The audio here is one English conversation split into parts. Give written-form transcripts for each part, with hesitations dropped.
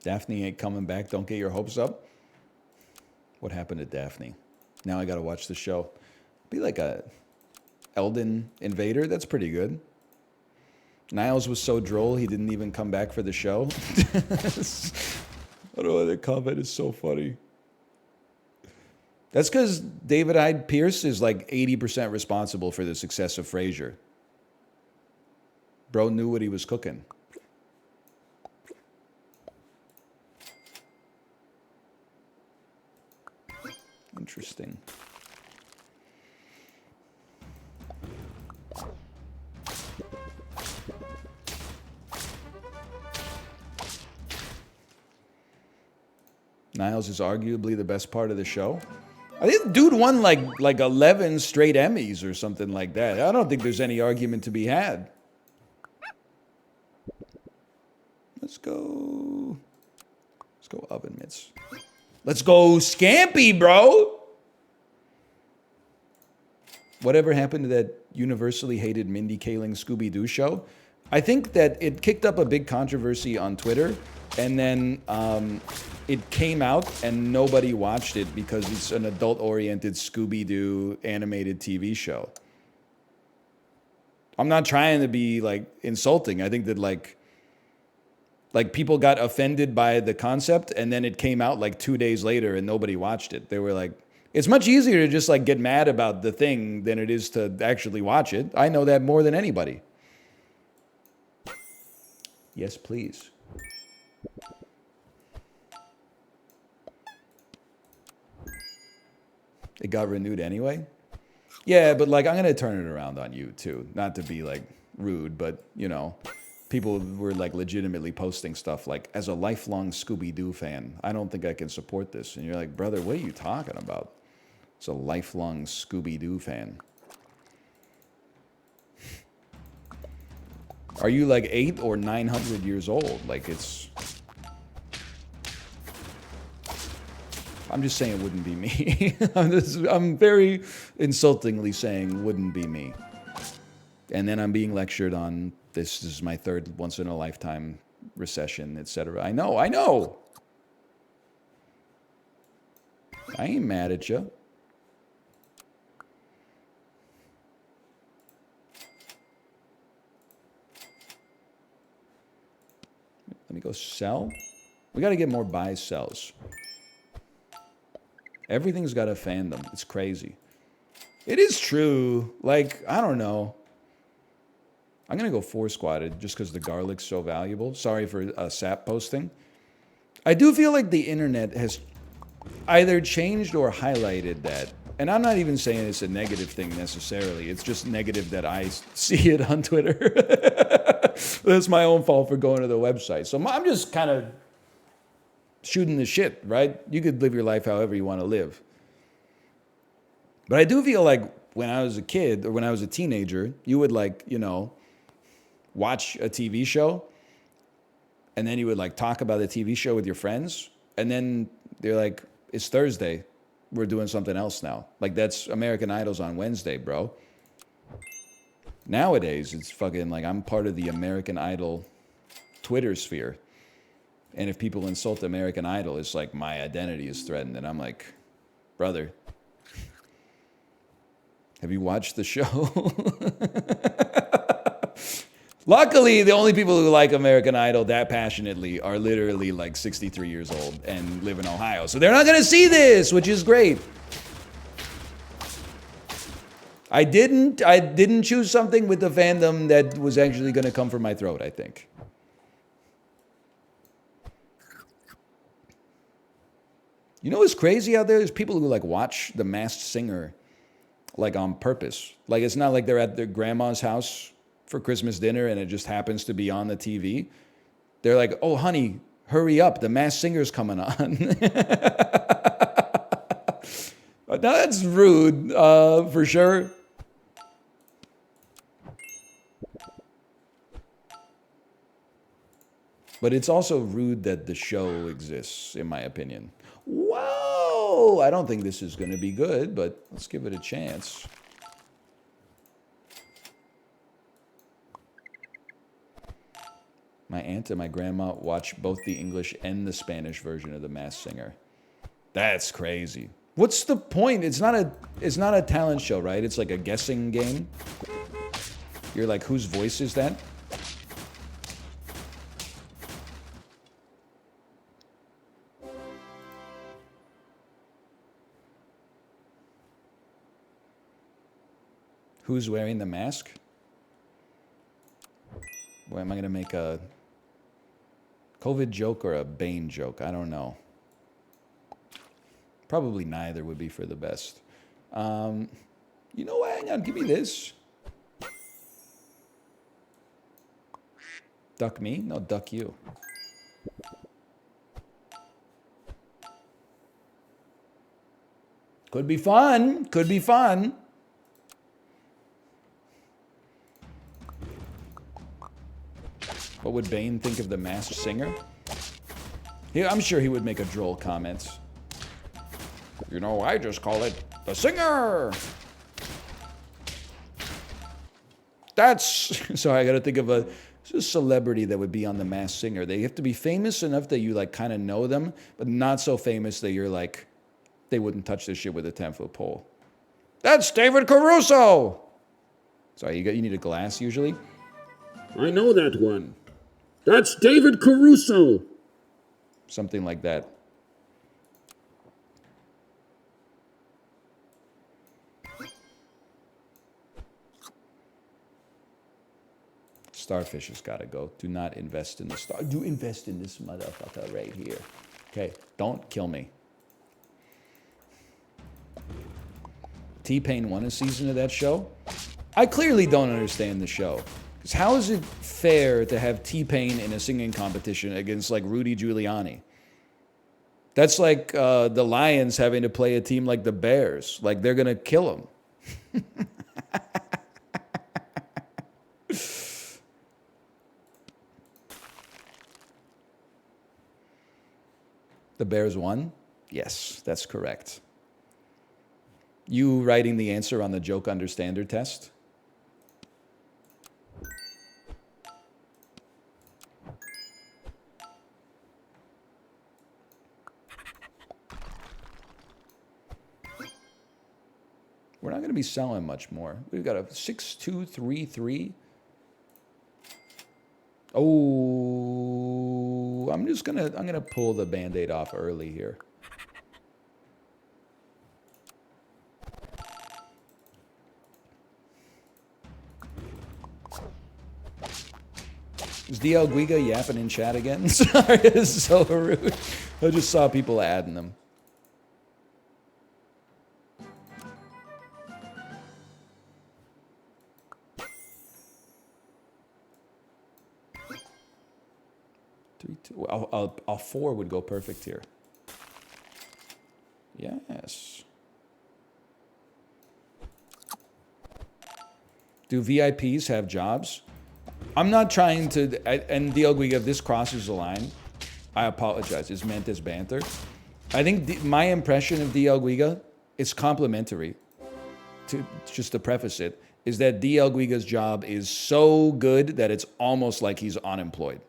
Daphne ain't coming back. Don't get your hopes up. What happened to Daphne? Now I gotta watch the show. Be like a Elden Invader. That's pretty good. Niles was so droll he didn't even come back for the show. I don't know, that comment is so funny. That's because David Hyde Pierce is like 80% responsible for the success of Frasier. Bro knew what he was cooking. Interesting. Niles is arguably the best part of the show. I think the dude won like 11 straight Emmys or something like that. I don't think there's any argument to be had. Let's go oven mitts. Let's go Scampy, bro. Whatever happened to that universally hated Mindy Kaling Scooby-Doo show? I think that it kicked up a big controversy on Twitter, and then it came out and nobody watched it because it's an adult-oriented Scooby-Doo animated TV show. I'm not trying to be like insulting. I think that like people got offended by the concept, and then it came out like 2 days later and nobody watched it. They were like, it's much easier to just like get mad about the thing than it is to actually watch it. I know that more than anybody. Yes, please. It got renewed anyway? Yeah, but like I'm going to turn it around on you too. Not to be like rude, but you know, people were like legitimately posting stuff like, as a lifelong Scooby-Doo fan, I don't think I can support this. And you're like, brother, what are you talking about? It's a lifelong Scooby-Doo fan. Are you like 800 or 900 years old? Like it's... I'm just saying it wouldn't be me. I'm very insultingly saying wouldn't be me. And then I'm being lectured on this is my third once-in-a-lifetime recession, etc. I know. I ain't mad at you. Let me go sell. We got to get more buys, sells. Everything's got a fandom. It's crazy. It is true. Like, I don't know. I'm going to go 4-squatted just because the garlic's so valuable. Sorry for sap posting. I do feel like the internet has either changed or highlighted that. And I'm not even saying it's a negative thing necessarily. It's just negative that I see it on Twitter. That's my own fault for going to the website. So I'm just kind of shooting the shit, right? You could live your life however you want to live. But I do feel like when I was a kid or when I was a teenager, you would like, you know, watch a TV show and then you would like talk about the TV show with your friends. And then they're like, it's Thursday. We're doing something else now. Like that's American Idol's on Wednesday, bro. Nowadays, it's fucking like I'm part of the American Idol Twitter sphere. And if people insult American Idol, it's like my identity is threatened. And I'm like, brother, have you watched the show? Luckily, the only people who like American Idol that passionately are literally like 63 years old and live in Ohio. So they're not going to see this, which is great. I didn't choose something with the fandom that was actually going to come from my throat, I think. You know what's crazy out there? There's people who like watch The Masked Singer like on purpose. Like it's not like they're at their grandma's house for Christmas dinner and it just happens to be on the TV. They're like, oh, honey, hurry up. The Masked Singer's coming on. Now that's rude, for sure. But it's also rude that the show exists, in my opinion. Whoa! I don't think this is going to be good, but let's give it a chance. My aunt and my grandma watch both the English and the Spanish version of The Masked Singer. That's crazy. What's the point? It's not a talent show, right? It's like a guessing game. You're like, whose voice is that? Who's wearing the mask? Boy, am I going to make a COVID joke or a Bane joke? I don't know. Probably neither would be for the best. You know what? Hang on, give me this. Duck me? No, duck you. Could be fun. Could be fun. What would Bane think of The Masked Singer? I'm sure he would make a droll comment. You know, I just call it The Singer. That's... Sorry, I gotta think of a celebrity that would be on The Masked Singer. They have to be famous enough that you, like, kind of know them, but not so famous that you're like, they wouldn't touch this shit with a 10-foot pole. That's David Caruso! Sorry, you need a glass usually? I know that one. That's David Caruso. Something like that. Starfish has got to go. Do not invest in the star. Do invest in this motherfucker right here. Okay, don't kill me. T-Pain won a season of that show. I clearly don't understand the show. Because how is it fair to have T-Pain in a singing competition against, like, Rudy Giuliani? That's like the Lions having to play a team like the Bears. Like, they're going to kill them. The Bears won? Yes, that's correct. You writing the answer on the joke understander test? We're not going to be selling much more. We've got a 6-2-3-3. Oh, I'm gonna pull the Band-Aid off early here. Is DL Guiga yapping in chat again? Sorry, this is so rude. I just saw people adding them. A 4 would go perfect here. Yes. Do VIPs have jobs? I'm not trying to, and DL Guiga, if this crosses the line, I apologize. It's meant as banter. I think my impression of DL Guiga, it's complimentary, just to preface it, is that DL Guiga's job is so good that it's almost like he's unemployed.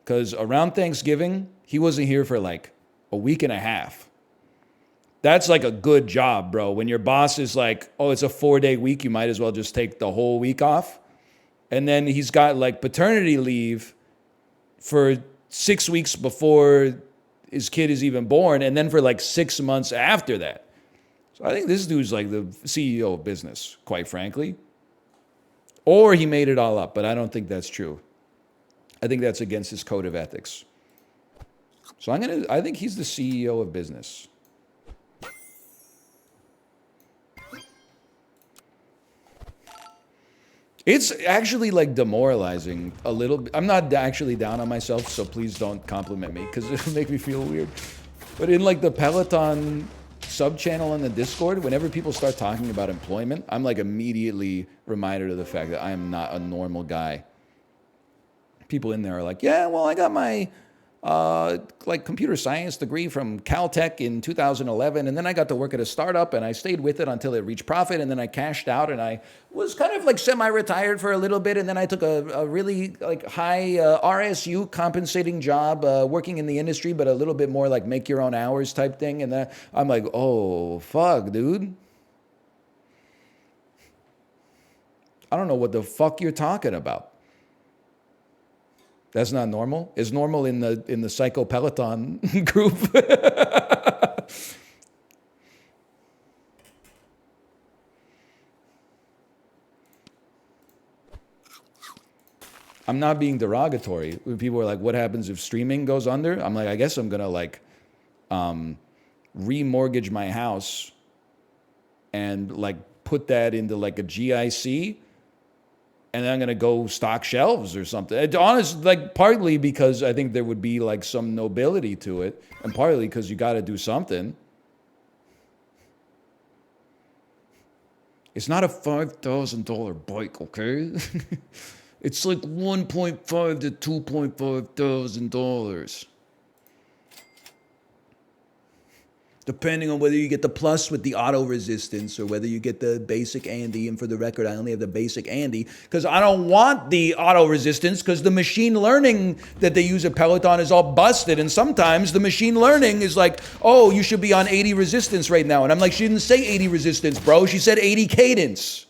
Because around Thanksgiving, he wasn't here for like a week and a half. That's like a good job, bro. When your boss is like, oh, it's a 4-day week, you might as well just take the whole week off. And then he's got like paternity leave for 6 weeks before his kid is even born, and then for like 6 months after that. So I think this dude's like the CEO of business, quite frankly. Or he made it all up, but I don't think that's true. I think that's against his code of ethics. So I think he's the CEO of business. It's actually like demoralizing a little. I'm not actually down on myself, so please don't compliment me because it'll make me feel weird. But in like the Peloton sub channel on the Discord, whenever people start talking about employment, I'm like immediately reminded of the fact that I am not a normal guy. People in there are like, yeah, well, I got my like computer science degree from Caltech in 2011, and then I got to work at a startup, and I stayed with it until it reached profit, and then I cashed out, and I was kind of like semi-retired for a little bit, and then I took a really like high RSU compensating job working in the industry, but a little bit more like make your own hours type thing, and then I'm like, oh fuck, dude. I don't know what the fuck you're talking about. That's not normal. It's normal in the Psycho Peloton group. I'm not being derogatory. When people are like, "What happens if streaming goes under?" I'm like, I guess I'm gonna like remortgage my house and like put that into like a GIC. And then I'm gonna go stock shelves or something. It's honest, like partly because I think there would be like some nobility to it, and partly because you got to do something. It's not a $5,000 bike, okay? It's like $1.5 to $2,500. Depending on whether you get the plus with the auto resistance or whether you get the basic Andy. And for the record, I only have the basic Andy because I don't want the auto resistance because the machine learning that they use at Peloton is all busted. And sometimes the machine learning is like, oh, you should be on 80 resistance right now. And I'm like, she didn't say 80 resistance, bro. She said 80 cadence.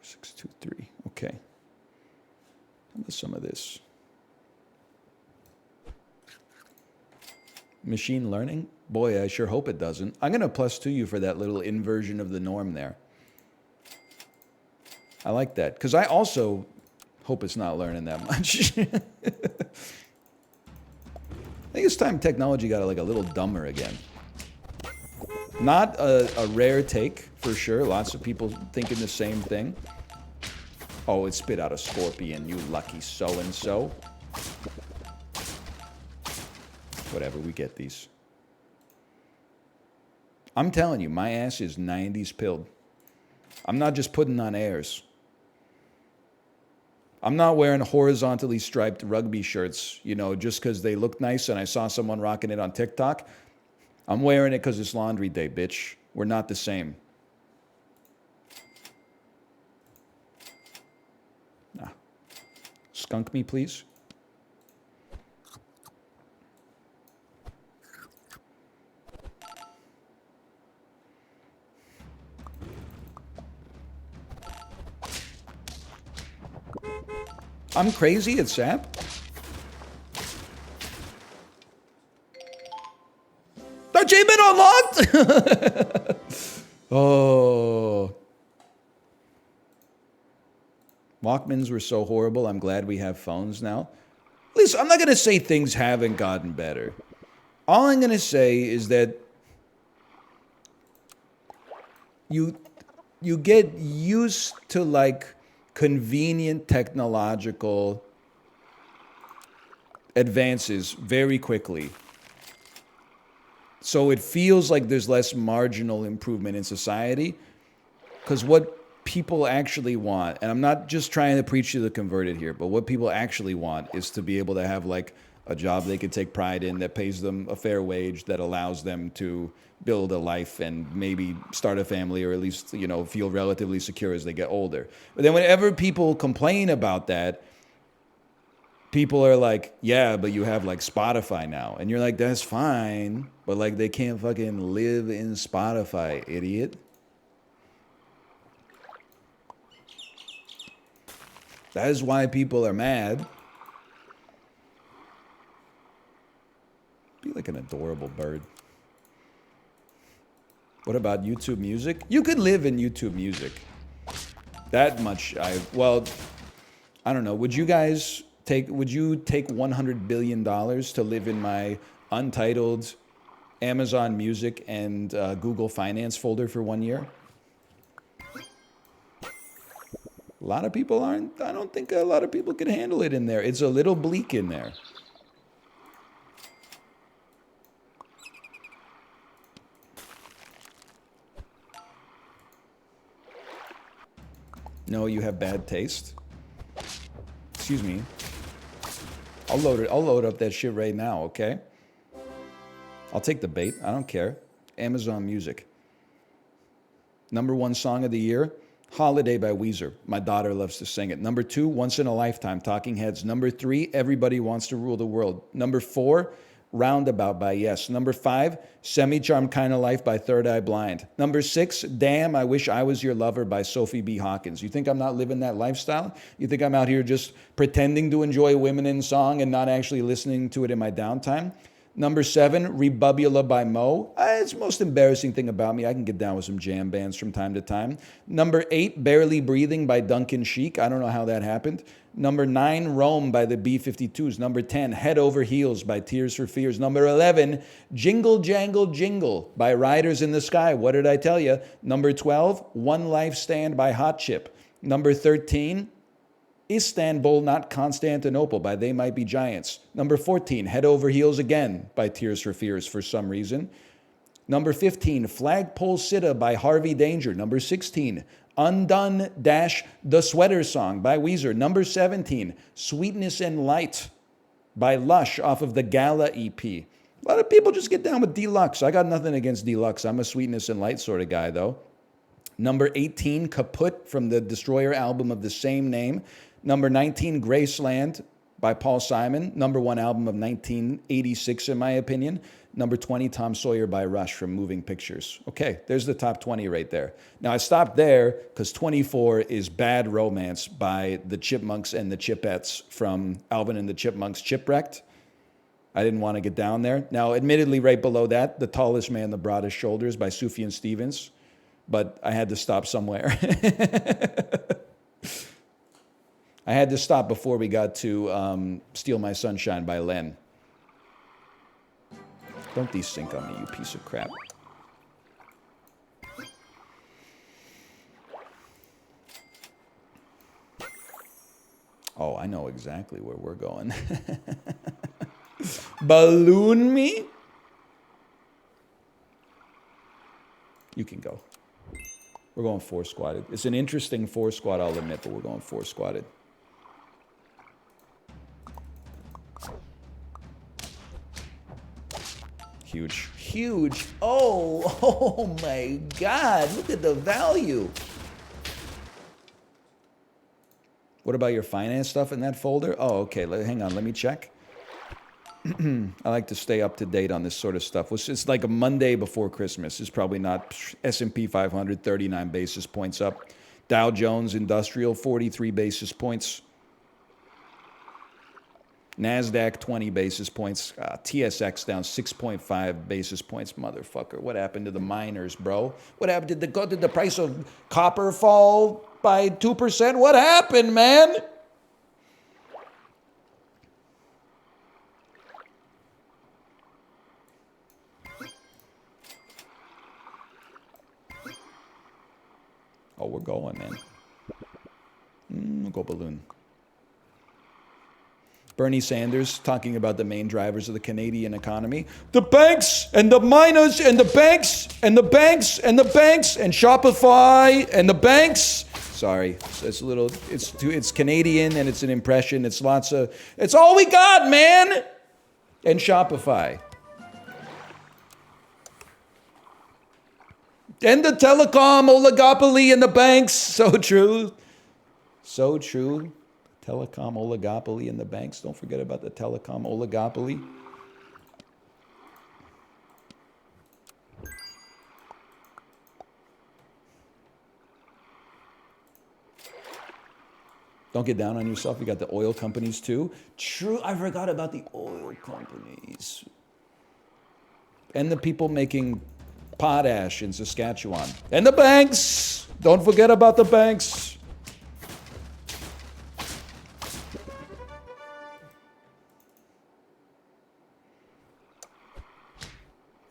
Six, two, three. Okay. How about some of this? Machine learning? Boy, I sure hope it doesn't. I'm going to +2 you for that little inversion of the norm there. I like that. Because I also hope it's not learning that much. I think it's time technology got like a little dumber again. Not a rare take, for sure. Lots of people thinking the same thing. Oh, it spit out a scorpion, you lucky so-and-so. Whatever, we get these. I'm telling you, my ass is 90s pilled. I'm not just putting on airs. I'm not wearing horizontally striped rugby shirts, you know, just because they look nice and I saw someone rocking it on TikTok. I'm wearing it because it's laundry day, bitch. We're not the same. Nah. Skunk me, please. I'm crazy at SAP. Achievement unlocked! Oh. Walkmans were so horrible. I'm glad we have phones now. Listen, I'm not going to say things haven't gotten better. All I'm going to say is that you get used to like convenient technological advances very quickly. So it feels like there's less marginal improvement in society because what people actually want, and I'm not just trying to preach to the converted here, but what people actually want is to be able to have like a job they can take pride in that pays them a fair wage that allows them to build a life and maybe start a family or at least, you know, feel relatively secure as they get older. But then whenever people complain about that, people are like, yeah, but you have like Spotify now. And you're like, that's fine. But like they can't fucking live in Spotify, idiot. That is why people are mad. Be like an adorable bird. What about YouTube Music? You could live in YouTube Music. That much well, I don't know. Would you take $100 billion to live in my untitled Amazon Music and Google Finance folder for 1 year? A lot of people aren't. I don't think a lot of people can handle it in there. It's a little bleak in there. No, you have bad taste. Excuse me. I'll load up that shit right now, okay? I'll take the bait. I don't care. Amazon Music. #1 song of the year, Holiday by Weezer. My daughter loves to sing it. #2, Once in a Lifetime, Talking Heads. #3, Everybody Wants to Rule the World. #4, Roundabout by Yes. #5, Semi-Charmed Kinda Life by Third Eye Blind. #6, Damn, I Wish I Was Your Lover by Sophie B. Hawkins. You think I'm not living that lifestyle? You think I'm out here just pretending to enjoy women in song and not actually listening to it in my downtime? #7, Rebubula by Mo. It's the most embarrassing thing about me. I can get down with some jam bands from time to time. #8, Barely Breathing by Duncan Sheik. I don't know how that happened. #9, Rome by the B-52s. #10, Head Over Heels by Tears for Fears. #11, Jingle Jangle Jingle by Riders in the Sky. What did I tell you? #12, One Life Stand by Hot Chip. #13, Istanbul, Not Constantinople by They Might Be Giants. #14, Head Over Heels Again by Tears for Fears for some reason. #15, Flagpole Sitta by Harvey Danger. #16, Undone Dash The Sweater Song by Weezer. #17, Sweetness and Light by Lush off of the Gala EP. A lot of people just get down with Deluxe. I got nothing against Deluxe. I'm a Sweetness and Light sort of guy, though. #18, Kaput from the Destroyer album of the same name. #19, Graceland by Paul Simon. #1 album of 1986, in my opinion. #20, Tom Sawyer by Rush from Moving Pictures. Okay, there's the top 20 right there. Now, I stopped there because 24 is Bad Romance by the Chipmunks and the Chipettes from Alvin and the Chipmunks Chipwrecked. I didn't want to get down there. Now, admittedly, right below that, The Tallest Man, the Broadest Shoulders by Sufjan Stevens. But I had to stop somewhere. I had to stop before we got to Steal My Sunshine by Len. Don't desync on me, you piece of crap. Oh, I know exactly where we're going. Balloon me? You can go. We're going 4 squatted. It's an interesting 4 squat, I'll admit, but we're going 4 squatted. Huge. Huge. Oh my God. Look at the value. What about your finance stuff in that folder? Oh, okay. Hang on. Let me check. I like to stay up to date on this sort of stuff. It's like a Monday before Christmas. It's probably not. S&P 500, 39 basis points up. Dow Jones Industrial, 43 basis points. NASDAQ, 20 basis points. TSX down 6.5 basis points. Motherfucker, what happened to the miners, bro? What happened? Did the price of copper fall by 2%? What happened, man? Oh, we're going, man. We'll go balloon. Bernie Sanders talking about the main drivers of the Canadian economy. The banks and the miners and the banks and the banks and the banks and Shopify and the banks. Sorry, it's a little, it's Canadian and it's an impression. It's all we got, man. And Shopify. And the telecom oligopoly and the banks. So true. So true. Telecom oligopoly in the banks. Don't forget about the telecom oligopoly. Don't get down on yourself. You got the oil companies too. True. I forgot about the oil companies. And the people making potash in Saskatchewan. And the banks. Don't forget about the banks.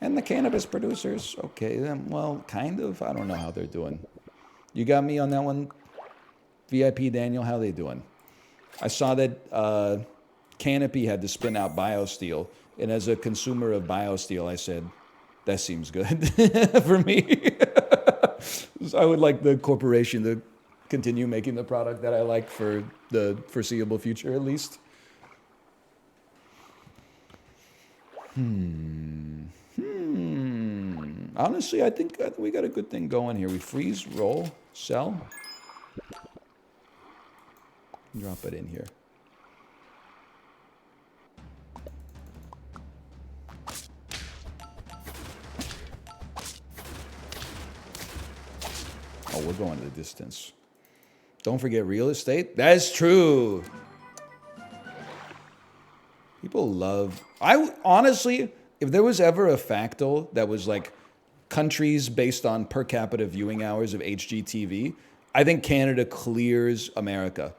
And the cannabis producers, okay, then, well, kind of. I don't know how they're doing. You got me on that one, VIP Daniel. How they doing? I saw that Canopy had to spin out BioSteel, and as a consumer of BioSteel, I said, that seems good for me. I would like the corporation to continue making the product that I like for the foreseeable future, at least. Honestly, I think we got a good thing going here. We freeze, roll, sell. Drop it in here. Oh, we're going to the distance. Don't forget real estate. That's true. People love... honestly, if there was ever a Factal that was like countries based on per capita viewing hours of HGTV, I think Canada clears America.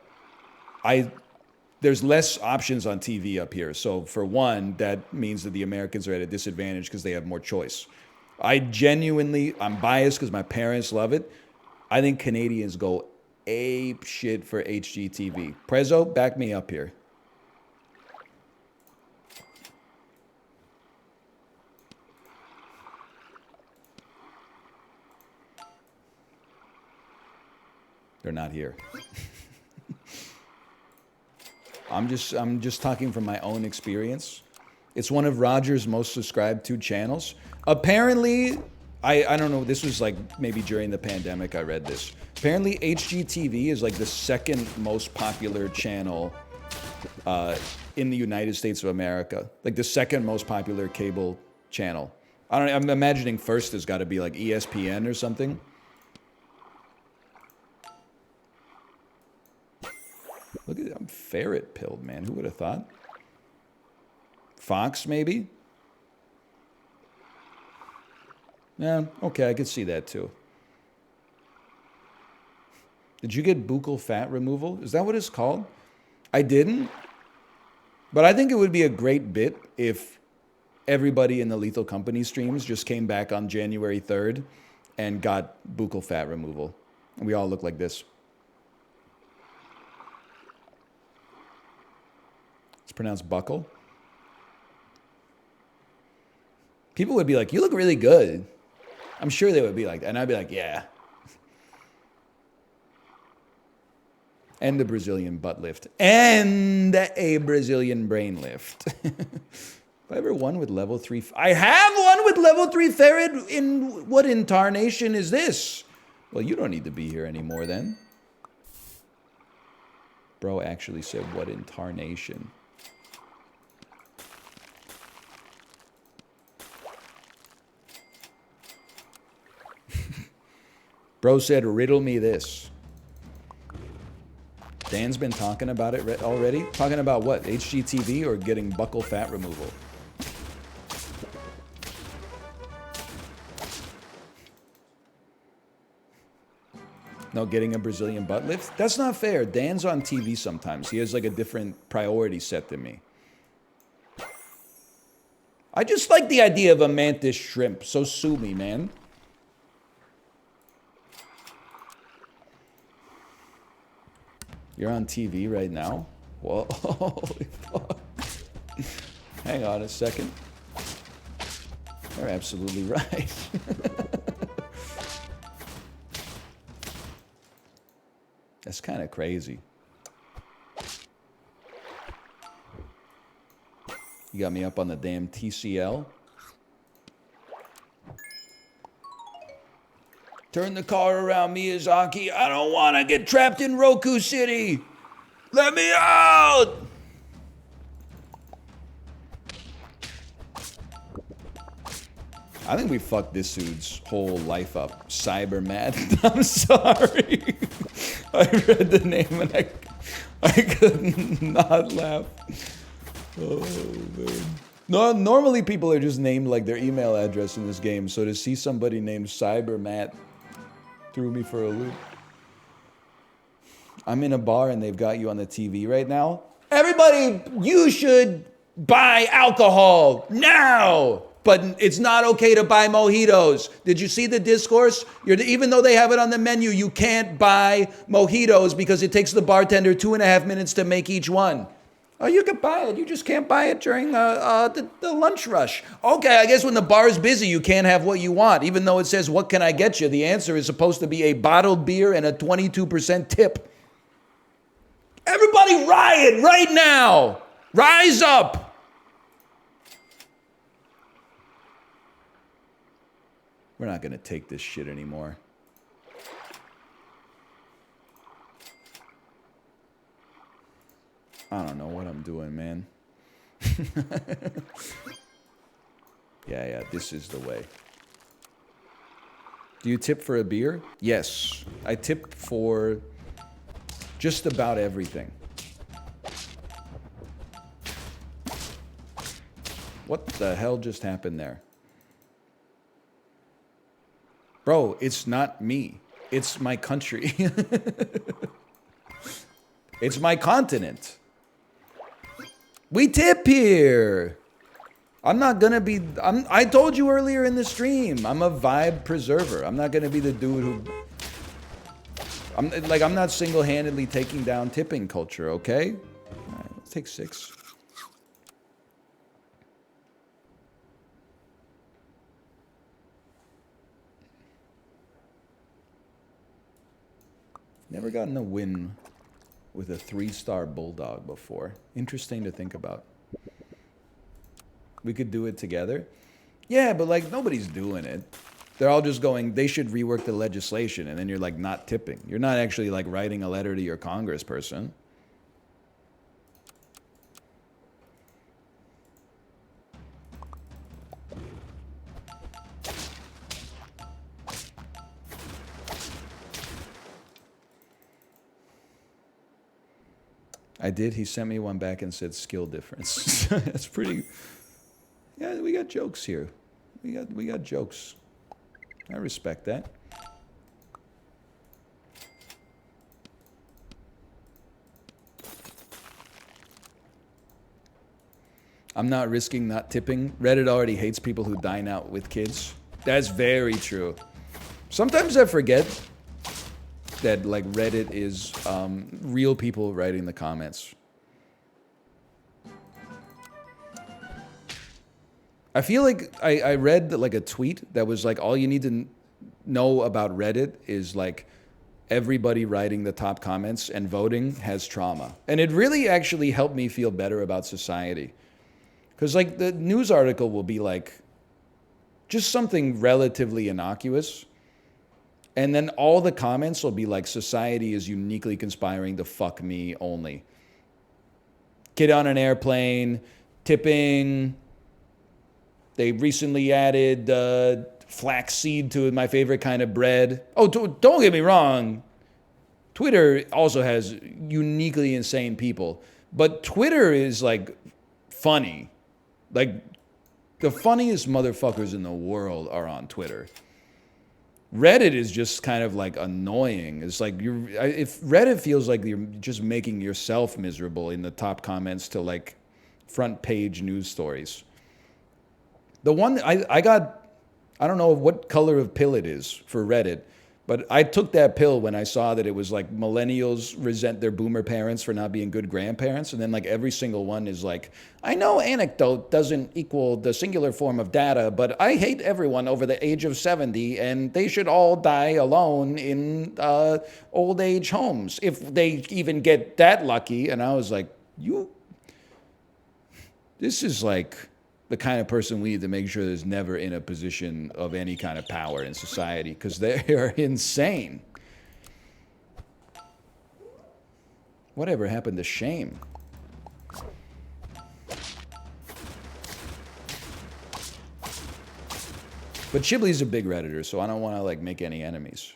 There's less options on TV up here. So for one, that means that the Americans are at a disadvantage because they have more choice. I'm biased because my parents love it. I think Canadians go ape shit for HGTV. Prezzo, back me up here. They're not here. I'm just talking from my own experience. It's one of Roger's most subscribed to channels. Apparently, I don't know, this was like maybe during the pandemic I read this. Apparently HGTV is like the second most popular channel in the United States of America. Like the second most popular cable channel. I'm imagining first has got to be like ESPN or something. Look at that, I'm ferret pilled, man. Who would have thought? Fox, maybe? Yeah, okay, I could see that too. Did you get buccal fat removal? Is that what it's called? I didn't. But I think it would be a great bit if everybody in the Lethal Company streams just came back on January 3rd and got buccal fat removal. And we all look like this. It's pronounced buckle. People would be like, you look really good. I'm sure they would be like that. And I'd be like, yeah. And the Brazilian butt lift. And a Brazilian brain lift. Have I ever won with level 3? I have won with level 3 ferret. In what incarnation is this? Well, you don't need to be here anymore then. Bro actually said, what incarnation? Bro said, riddle me this. Dan's been talking about it already? Talking about what? HGTV or getting buccal fat removal? No, getting a Brazilian butt lift? That's not fair. Dan's on TV sometimes. He has like a different priority set than me. I just like the idea of a mantis shrimp, so sue me, man. You're on TV right now? Whoa, holy fuck. Hang on a second. You're absolutely right. That's kind of crazy. You got me up on the damn TCL. Turn the car around, Miyazaki. I don't want to get trapped in Roku City. Let me out! I think we fucked this dude's whole life up. Cyber Mad. I'm sorry. I read the name and I could not laugh. Oh, man. No, normally people are just named like their email address in this game, so to see somebody named Cyber Matt threw me for a loop. I'm in a bar and they've got you on the TV right now. Everybody, you should buy alcohol now! But it's not okay to buy mojitos. Did you see the discourse? Even though they have it on the menu, you can't buy mojitos because it takes the bartender 2.5 minutes to make each one. Oh, you can buy it. You just can't buy it during the lunch rush. Okay, I guess when the bar is busy, you can't have what you want. Even though it says, what can I get you? The answer is supposed to be a bottled beer and a 22% tip. Everybody riot right now. Rise up. We're not going to take this shit anymore. I don't know what I'm doing, man. Yeah, this is the way. Do you tip for a beer? Yes. I tip for just about everything. What the hell just happened there? Bro, it's not me. It's my country. It's my continent. We tip here. I'm not gonna be. I told you earlier in the stream. I'm a vibe preserver. I'm not gonna be the dude who. I'm not single-handedly taking down tipping culture. Okay. All right, let's take 6. Never gotten a win with a 3-star bulldog before. Interesting to think about. We could do it together. Yeah, but like nobody's doing it. They're all just going, they should rework the legislation, and then you're like not tipping. You're not actually like writing a letter to your congressperson. I did. He sent me one back and said skill difference. That's pretty. Yeah, we got jokes here. We got jokes. I respect that. I'm not risking not tipping. Reddit already hates people who dine out with kids. That's very true. Sometimes I forget that like Reddit is real people writing the comments. I feel like I read like a tweet that was like, all you need to know about Reddit is like everybody writing the top comments and voting has trauma. And it really actually helped me feel better about society. Because like the news article will be like just something relatively innocuous. And then all the comments will be like, society is uniquely conspiring to fuck me only. Kid on an airplane, tipping. They recently added flaxseed to my favorite kind of bread. Oh, don't get me wrong. Twitter also has uniquely insane people. But Twitter is like funny. Like the funniest motherfuckers in the world are on Twitter. Reddit is just kind of like annoying. It's like if Reddit feels like you're just making yourself miserable in the top comments to like front page news stories. The one I got, I don't know what color of pill it is for Reddit, but I took that pill when I saw that it was like millennials resent their boomer parents for not being good grandparents. And then like every single one is like, I know anecdote doesn't equal the singular form of data, but I hate everyone over the age of 70 and they should all die alone in old age homes if they even get that lucky. And I was like, this is like the kind of person we need to make sure is never in a position of any kind of power in society, because they are insane. Whatever happened to shame? But Chibley's a big Redditor, so I don't want to like make any enemies.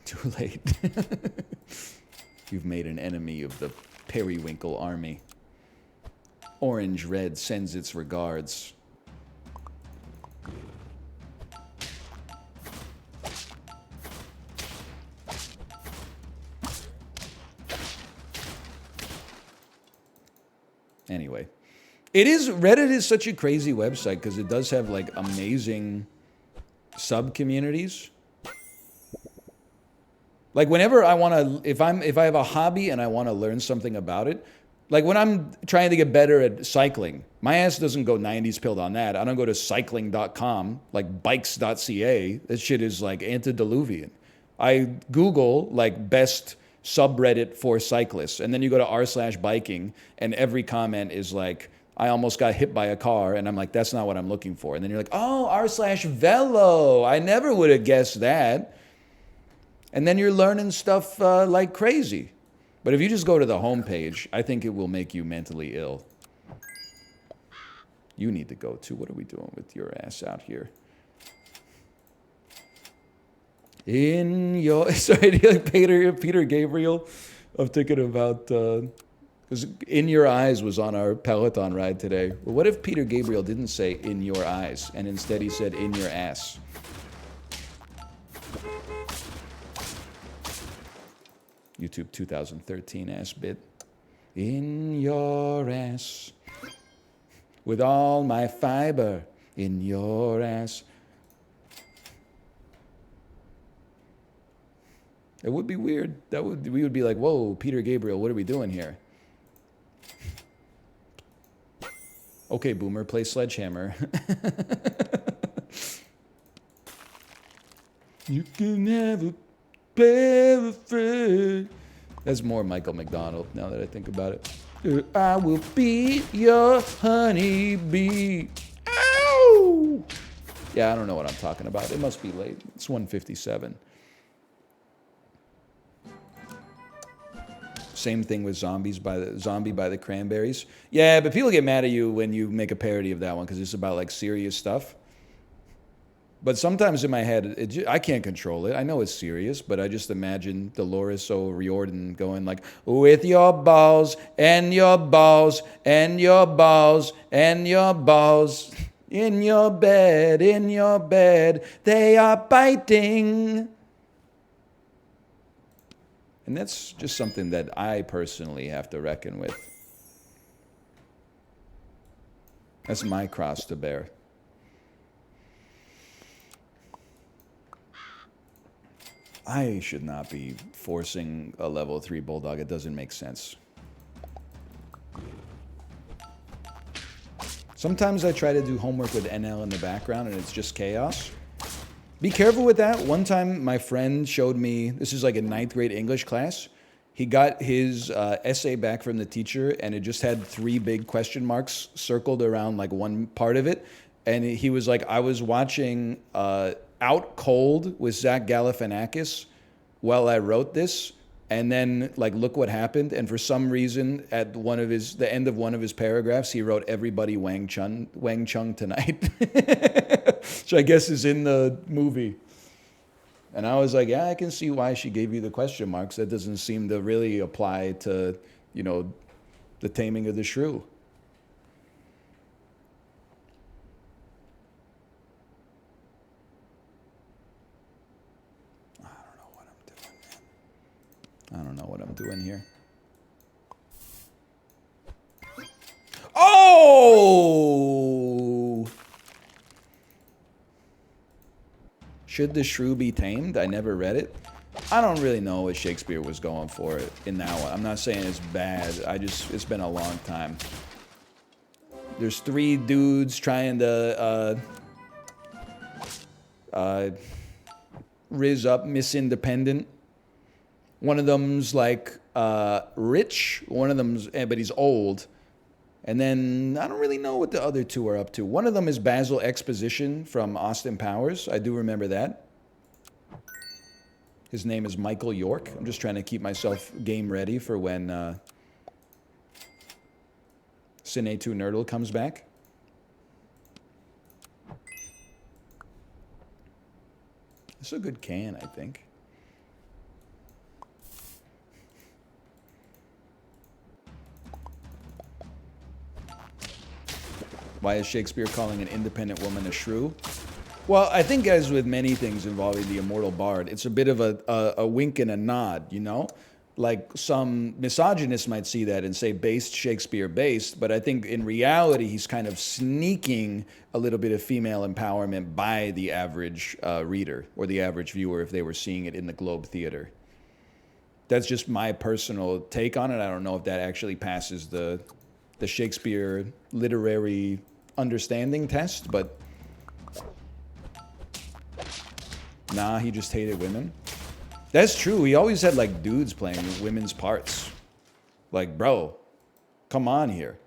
Too late. You've made an enemy of the Periwinkle army. Orange Red sends its regards. Anyway, Reddit is such a crazy website because it does have like amazing sub-communities. Like whenever I want to, if I have a hobby and I want to learn something about it, like when I'm trying to get better at cycling, my ass doesn't go 90s pilled on that. I don't go to cycling.com, like bikes.ca. That shit is like antediluvian. I Google like best subreddit for cyclists, and then you go to r/biking, and every comment is like, I almost got hit by a car, and I'm like, that's not what I'm looking for. And then you're like, oh, r/velo. I never would have guessed that. And then you're learning stuff like crazy. But if you just go to the homepage, I think it will make you mentally ill. You need to go too. What are we doing with your ass out here? In your... Sorry, like Peter Gabriel. I'm thinking about... Because In Your Eyes was on our Peloton ride today. Well, what if Peter Gabriel didn't say in your eyes, and instead he said in your ass? YouTube 2013 ass bit. In your ass. With all my fiber. In your ass. It would be weird. We would be like, whoa, Peter Gabriel, what are we doing here? Okay, Boomer, play Sledgehammer. You can have a paraphrase. That's more Michael McDonald now that I think about it. I will be your honeybee. Ow! Yeah, I don't know what I'm talking about. It must be late. It's 1:57. Same thing with Zombie by the Cranberries. Yeah, but people get mad at you when you make a parody of that one because it's about like serious stuff. But sometimes in my head, I can't control it. I know it's serious, but I just imagine Dolores O'Riordan going like, with your balls and your balls and your balls and your balls in your bed, they are biting. And that's just something that I personally have to reckon with. That's my cross to bear. I should not be forcing a level 3 bulldog. It doesn't make sense. Sometimes I try to do homework with NL in the background and it's just chaos. Be careful with that. One time my friend showed me, this is like a 9th grade English class. He got his essay back from the teacher and it just had 3 big question marks circled around like one part of it. And he was like, I was watching Out Cold with Zach Galifianakis while I wrote this. And then like, look what happened. And for some reason at the end of one of his paragraphs, he wrote everybody Wang Chung tonight. Which I guess is in the movie. And I was like, yeah, I can see why she gave you the question marks. That doesn't seem to really apply to, you know, The Taming of the Shrew. I don't know what I'm doing here. Oh! Should the shrew be tamed? I never read it. I don't really know what Shakespeare was going for in that one. I'm not saying it's bad. It's been a long time. There's 3 dudes trying to rizz up Miss Independent. One of them's like rich. One of them's, but he's old. And then I don't really know what the other 2 are up to. One of them is Basil Exposition from Austin Powers. I do remember that. His name is Michael York. I'm just trying to keep myself game ready for when Cine 2 Nerdle comes back. It's a good can, I think. Why is Shakespeare calling an independent woman a shrew? Well, I think as with many things involving the immortal bard, it's a bit of a wink and a nod, you know? Like some misogynists might see that and say based Shakespeare based, but I think in reality he's kind of sneaking a little bit of female empowerment by the average reader or the average viewer if they were seeing it in the Globe Theater. That's just my personal take on it. I don't know if that actually passes the Shakespeare literary understanding test, but nah, he just hated women. That's true. He always had like dudes playing women's parts. Like, bro, come on here.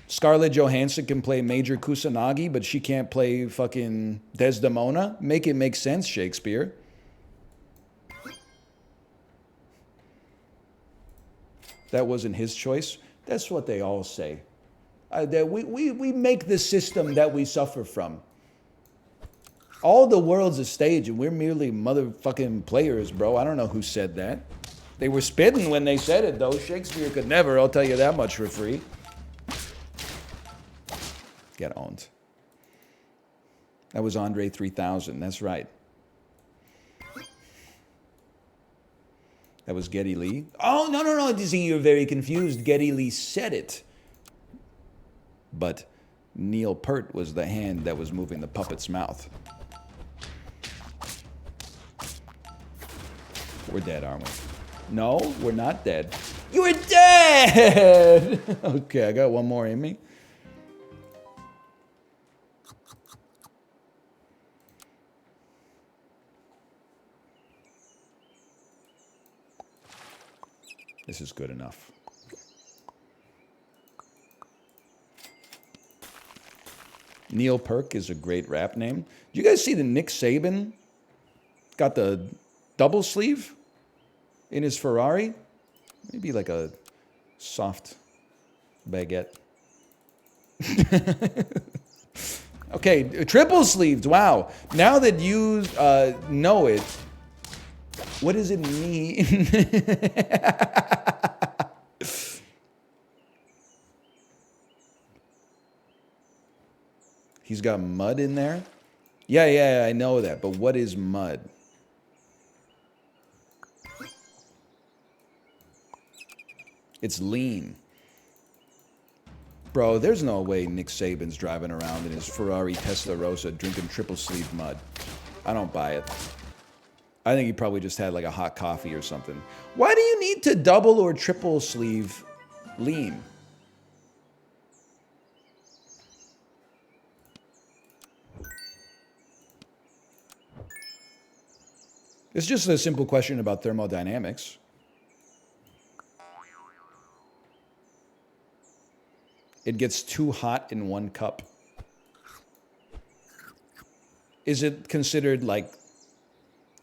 Scarlett Johansson can play Major Kusanagi, but she can't play fucking Desdemona? Make it make sense, Shakespeare. That wasn't his choice. That's what they all say. That we make the system that we suffer from. All the world's a stage, and we're merely motherfucking players, bro. I don't know who said that. They were spitting when they said it, though. Shakespeare could never, I'll tell you that much for free. Get owned. That was Andre 3000, that's right. That was Geddy Lee. Oh, no. See, you're very confused. Geddy Lee said it. But Neil Peart was the hand that was moving the puppet's mouth. We're dead, aren't we? No, we're not dead. You're dead! Okay, I got one more in me. This is good enough. Neil Peart is a great rap name. Did you guys see the Nick Saban got the double sleeve in his Ferrari? Maybe like a soft baguette. Okay, triple sleeved. Wow. Now that you know it, what does it mean? He's got mud in there? Yeah, I know that. But what is mud? It's lean. Bro, there's no way Nick Saban's driving around in his Ferrari Testarossa drinking triple sleeve mud. I don't buy it. I think he probably just had like a hot coffee or something. Why do you need to double or triple sleeve lean? It's just a simple question about thermodynamics. It gets too hot in one cup. Is it considered like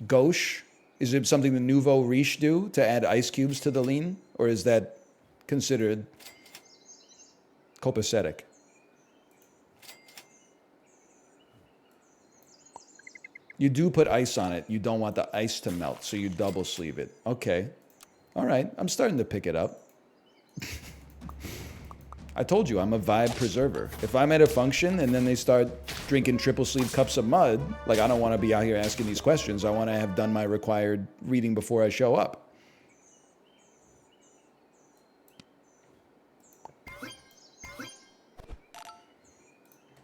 gauche? Is it something the nouveau riche do to add ice cubes to the lean? Or is that considered copacetic? You do put ice on it. You don't want the ice to melt, so you double sleeve it. Okay. All right. I'm starting to pick it up. I told you, I'm a vibe preserver. If I'm at a function and then they start drinking triple sleeve cups of mud, like I don't want to be out here asking these questions. I want to have done my required reading before I show up.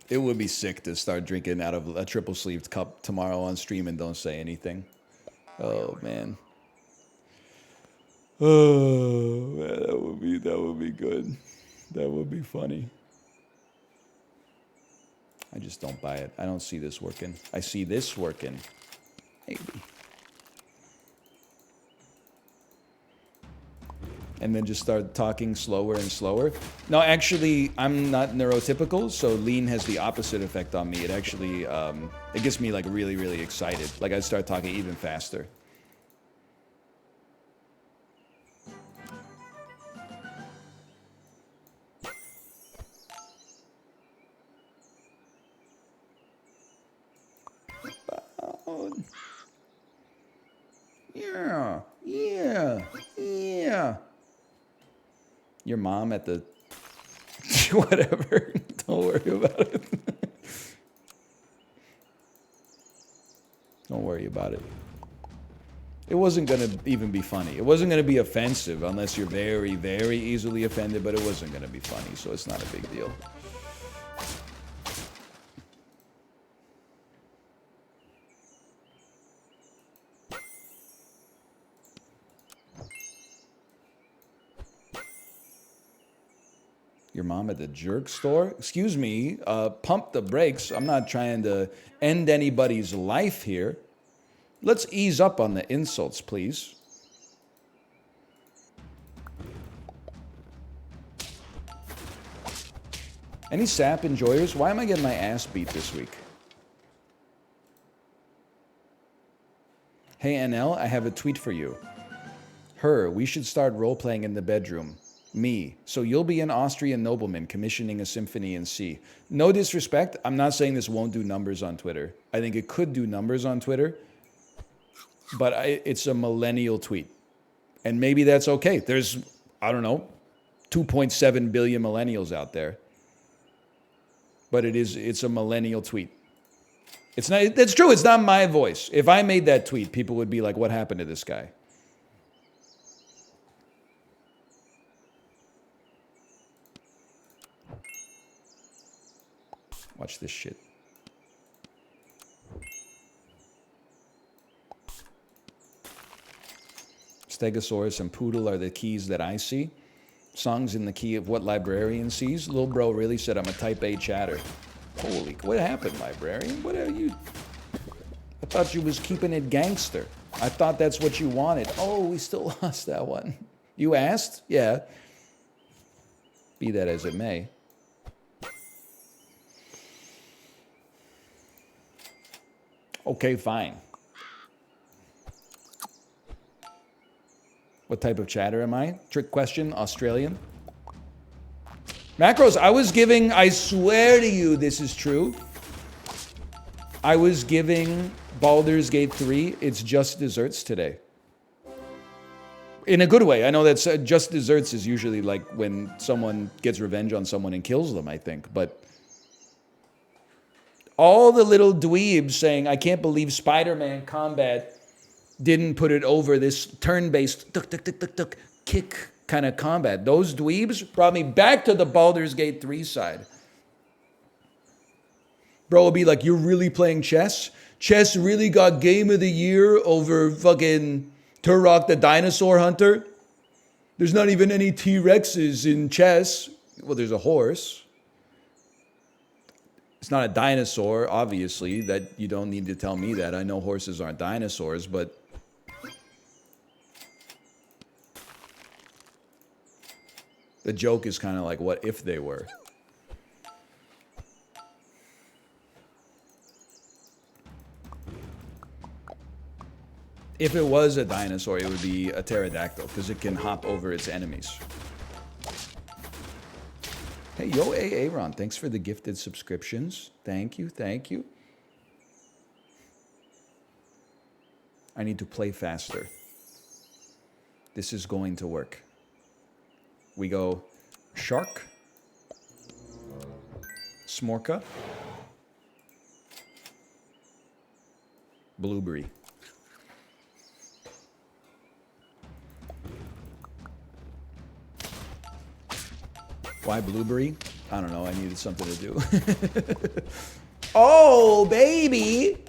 It would be sick to start drinking out of a triple sleeved cup tomorrow on stream and don't say anything. Oh man. Oh man, that would be good. That would be funny. I just don't buy it. I don't see this working. I see this working. Maybe. And then just start talking slower and slower. No, actually, I'm not neurotypical, so lean has the opposite effect on me. It actually, it gets me like really, really excited. Like I start talking even faster. Yeah. Your mom at the... Whatever. Don't worry about it. Don't worry about it. It wasn't going to even be funny. It wasn't going to be offensive unless you're very, very easily offended, but it wasn't going to be funny, so it's not a big deal. Your mom at the jerk store? Excuse me, pump the brakes. I'm not trying to end anybody's life here. Let's ease up on the insults, please. Any sap enjoyers? Why am I getting my ass beat this week? Hey NL, I have a tweet for you. Her, we should start role-playing in the bedroom. Me. So you'll be an Austrian nobleman commissioning a symphony in C. No disrespect, I'm not saying this won't do numbers on Twitter. I think it could do numbers on Twitter, but it's a millennial tweet. And maybe that's okay. There's, I don't know, 2.7 billion millennials out there. But it's a millennial tweet. It's not, that's true, it's not my voice. If I made that tweet, people would be like, what happened to this guy? Watch this shit. Stegosaurus and Poodle are the keys that I see. Songs in the key of what librarian sees. Lil bro really said I'm a type A chatter. Holy, what happened, librarian? What are you? I thought you was keeping it gangster. I thought that's what you wanted. Oh, we still lost that one. You asked? Yeah. Be that as it may. Okay, fine. What type of chatter am I? Trick question, Australian. Macros, I was giving, I swear to you this is true. I was giving Baldur's Gate 3 its just desserts today. In a good way. I know that just desserts is usually like when someone gets revenge on someone and kills them, I think. But all the little dweebs saying, I can't believe Spider-Man Combat didn't put it over this turn-based kick kind of combat. Those dweebs brought me back to the Baldur's Gate 3 side. Bro will be like, you're really playing chess? Chess really got Game of the Year over fucking Turok the Dinosaur Hunter? There's not even any T-Rexes in chess. Well, there's a horse. It's not a dinosaur, obviously. That you don't need to tell me that. I know horses aren't dinosaurs, but the joke is kind of like, what if they were? If it was a dinosaur, it would be a pterodactyl, because it can hop over its enemies. Hey, yo, Aaron, thanks for the gifted subscriptions. Thank you, thank you. I need to play faster. This is going to work. We go Shark, Smorka, Blueberry. Why Blueberry? I don't know. I needed something to do. Oh, baby!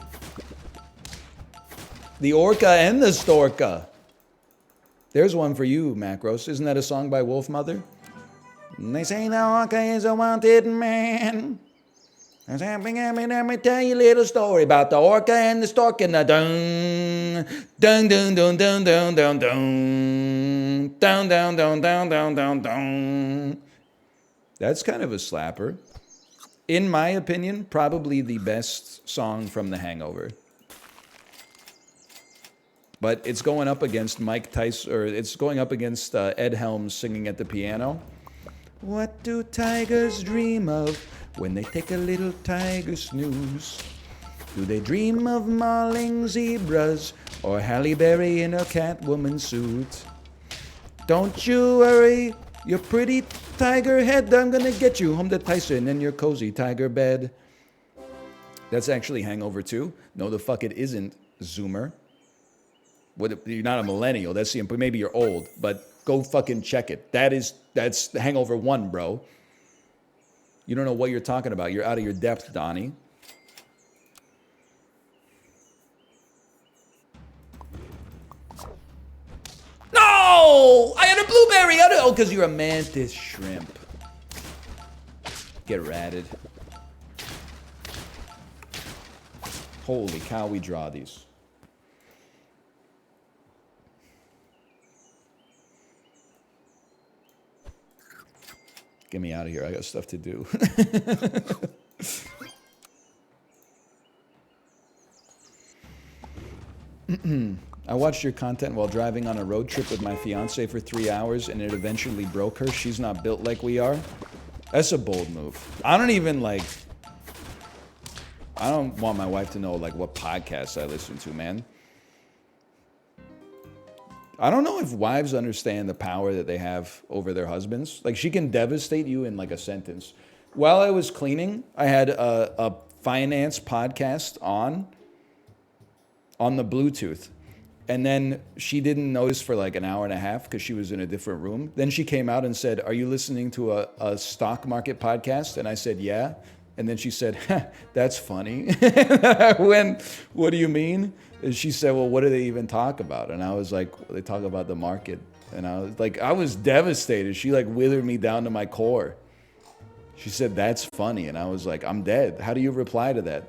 The Orca and the Storka. There's one for you, Macros. Isn't that a song by Wolfmother? They say the Orca is a wanted man. Let me tell you a little story about the Orca and the Stork and the dun dun dun dun dun dun dun dun dun dun dun dun dun dun dun. That's kind of a slapper. In my opinion, probably the best song from The Hangover. But it's going up against Mike Tyson, or it's going up against Ed Helms singing at the piano. What do tigers dream of when they take a little tiger snooze? Do they dream of mauling zebras or Halle Berry in a Catwoman suit? Don't you worry, your pretty tiger head, I'm gonna get you home to Tyson in your cozy tiger bed. That's actually Hangover 2. No, the fuck it isn't, Zoomer. What, you're not a millennial. That's the maybe you're old, but go fucking check it. That's Hangover 1, bro. You don't know what you're talking about. You're out of your depth, Donnie. No! I had a blueberry. Oh, because you're a mantis shrimp. Get ratted. Holy cow, we draw these. Get me out of here. I got stuff to do. I watched your content while driving on a road trip with my fiance for 3 hours and it eventually broke her. She's not built like we are. That's a bold move. I don't want my wife to know like what podcasts I listen to, man. I don't know if wives understand the power that they have over their husbands. Like, she can devastate you in like a sentence. While I was cleaning, I had a finance podcast on the Bluetooth. And then she didn't notice for like an hour and a half because she was in a different room. Then she came out and said, "Are you listening to a stock market podcast?" And I said, "Yeah." And then she said, "That's funny." I went, "What do you mean?" And she said, "Well, what do they even talk about?" And I was like, well, "They talk about the market." And I was like, I was devastated. She like withered me down to my core. She said, "That's funny." And I was like, I'm dead. How do you reply to that?